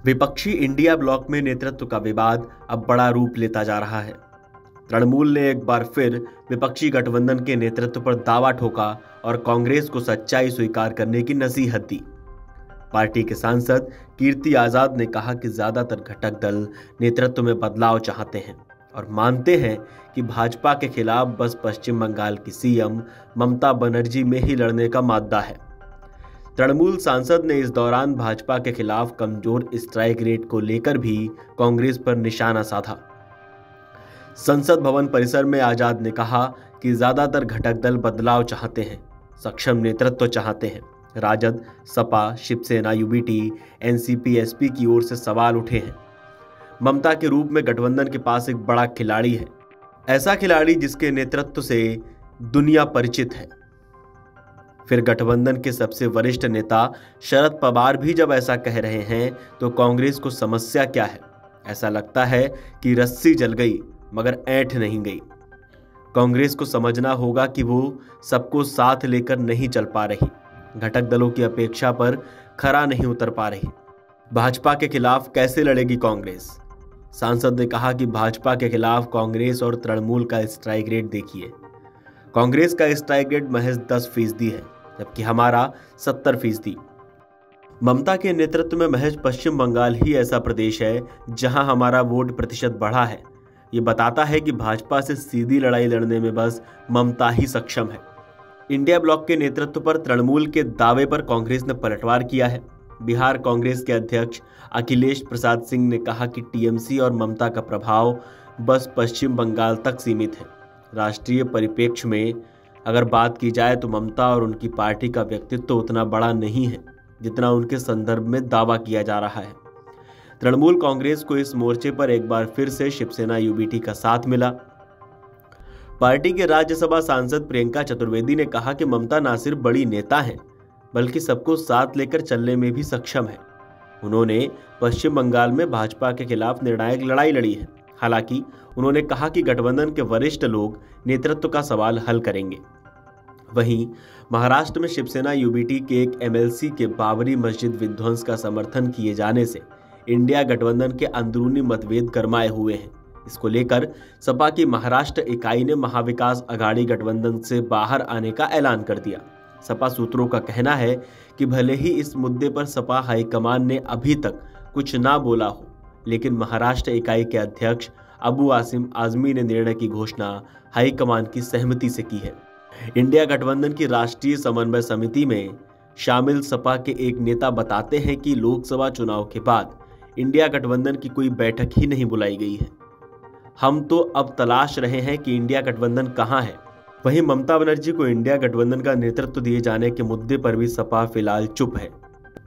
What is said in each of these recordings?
विपक्षी India block में नेतृत्व का विवाद अब बड़ा रूप लेता जा रहा है। तृणमूल ने एक बार फिर विपक्षी गठबंधन के नेतृत्व पर दावा ठोका और कांग्रेस को सच्चाई स्वीकार करने की नसीहत दी। पार्टी के सांसद कीर्ति आजाद ने कहा कि ज्यादातर घटक दल नेतृत्व में बदलाव चाहते हैं और मानते हैं कि भाजपा के खिलाफ बस पश्चिम बंगाल की सीएम ममता बनर्जी में ही लड़ने का मादा है। तृणमूल सांसद ने इस दौरान भाजपा के खिलाफ कमजोर स्ट्राइक रेट को लेकर भी कांग्रेस पर निशाना साधा। संसद भवन परिसर में आजाद ने कहा कि ज्यादातर घटक दल बदलाव चाहते हैं, सक्षम नेतृत्व चाहते हैं। RJD, SP, Shivsena, UBT, NCP, SP की ओर से सवाल उठे हैं। ममता के रूप में गठबंधन के पास एक बड़ा खिलाड़ी है, ऐसा खिलाड़ी जिसके नेतृत्व से दुनिया परिचित है। फिर गठबंधन के सबसे वरिष्ठ नेता शरद पवार भी जब ऐसा कह रहे हैं तो कांग्रेस को समस्या क्या है? ऐसा लगता है कि रस्सी जल गई मगर ऐंठ नहीं गई। कांग्रेस को समझना होगा कि वो सबको साथ लेकर नहीं चल पा रही, घटक दलों की अपेक्षा पर खरा नहीं उतर पा रही। भाजपा के खिलाफ कैसे लड़ेगी कांग्रेस? सांसद ने कहा कि भाजपा के खिलाफ कांग्रेस और तृणमूल का स्ट्राइक रेट देखिए। कांग्रेस का स्ट्राइक रेट महज 10% है, जबकि हमारा 70%। ममता के नेतृत्व में महज पश्चिम बंगाल ही ऐसा प्रदेश है जहां हमारा वोट प्रतिशत बढ़ा है। ये बताता है कि भाजपा से सीधी लड़ाई लड़ने में बस ममता ही सक्षम है। इंडिया ब्लॉक के नेतृत्व पर तृणमूल के दावे पर कांग्रेस ने पलटवार किया है। बिहार कांग्रेस के अध्यक्ष अखिलेश प्रसाद सिंह ने कहा कि टीएमसी और ममता का प्रभाव बस पश्चिम बंगाल तक सीमित है। राष्ट्रीय परिप्रेक्ष्य में अगर बात की जाए तो ममता और उनकी पार्टी का व्यक्तित्व तो उतना बड़ा नहीं है जितना उनके संदर्भ में दावा किया जा रहा है। तृणमूल कांग्रेस को इस मोर्चे पर एक बार फिर से शिवसेना यूबीटी का साथ मिला। पार्टी के राज्यसभा सांसद प्रियंका चतुर्वेदी ने कहा कि ममता न सिर्फ बड़ी नेता हैं बल्कि सबको साथ लेकर चलने में भी सक्षम है। उन्होंने पश्चिम बंगाल में भाजपा के खिलाफ निर्णायक लड़ाई लड़ी है। हालांकि उन्होंने कहा कि गठबंधन के वरिष्ठ लोग नेतृत्व का सवाल हल करेंगे। वहीं महाराष्ट्र में शिवसेना यूबीटी के एक एमएलसी के बाबरी मस्जिद विध्वंस का समर्थन किए जाने से इंडिया गठबंधन के अंदरूनी मतभेद गरमाए हुए हैं। इसको लेकर सपा की महाराष्ट्र इकाई ने महाविकास अघाड़ी गठबंधन से बाहर आने का ऐलान कर दिया। सपा सूत्रों का कहना है कि भले ही इस मुद्दे पर सपा हाईकमान ने अभी तक कुछ ना बोला हो, लेकिन महाराष्ट्र इकाई के अध्यक्ष अबू आसिम आजमी ने निर्णय की घोषणा हाईकमान की सहमति से की है। इंडिया गठबंधन की राष्ट्रीय समन्वय समिति में शामिल सपा के एक नेता बताते हैं कि लोकसभा चुनाव के बाद इंडिया गठबंधन की कोई बैठक ही नहीं बुलाई गई है। हम तो अब तलाश रहे हैं कि इंडिया गठबंधन कहां है। वहीं ममता बनर्जी को इंडिया गठबंधन का नेतृत्व दिए जाने के मुद्दे पर भी सपा फिलहाल चुप है।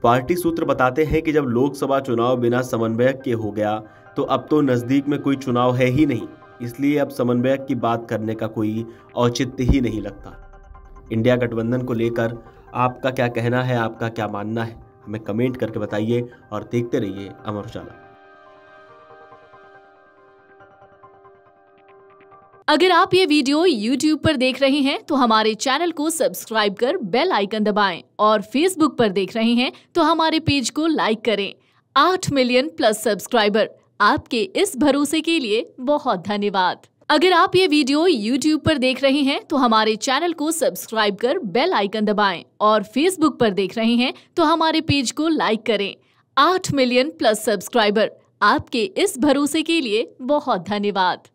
पार्टी सूत्र बताते हैं कि जब लोकसभा चुनाव बिना समन्वयक के हो गया तो अब तो नजदीक में कोई चुनाव है ही नहीं, इसलिए अब समन्वयक की बात करने का कोई औचित्य ही नहीं लगता। इंडिया गठबंधन को लेकर आपका क्या कहना है, आपका क्या मानना है, हमें कमेंट करके बताइए और देखते रहिए अमर उजाला। अगर आप ये वीडियो YouTube पर देख रहे हैं तो हमारे चैनल को सब्सक्राइब कर बेल आइकन दबाएं और Facebook पर देख रहे हैं तो हमारे पेज को लाइक करें। 8 मिलियन प्लस सब्सक्राइबर, आपके इस भरोसे के लिए बहुत धन्यवाद। अगर आप ये वीडियो YouTube पर देख रहे हैं तो हमारे चैनल को सब्सक्राइब कर बेल आइकन दबाएं और Facebook पर देख रहे हैं तो हमारे पेज को लाइक करें। 8 मिलियन प्लस सब्सक्राइबर, आपके इस भरोसे के लिए बहुत धन्यवाद।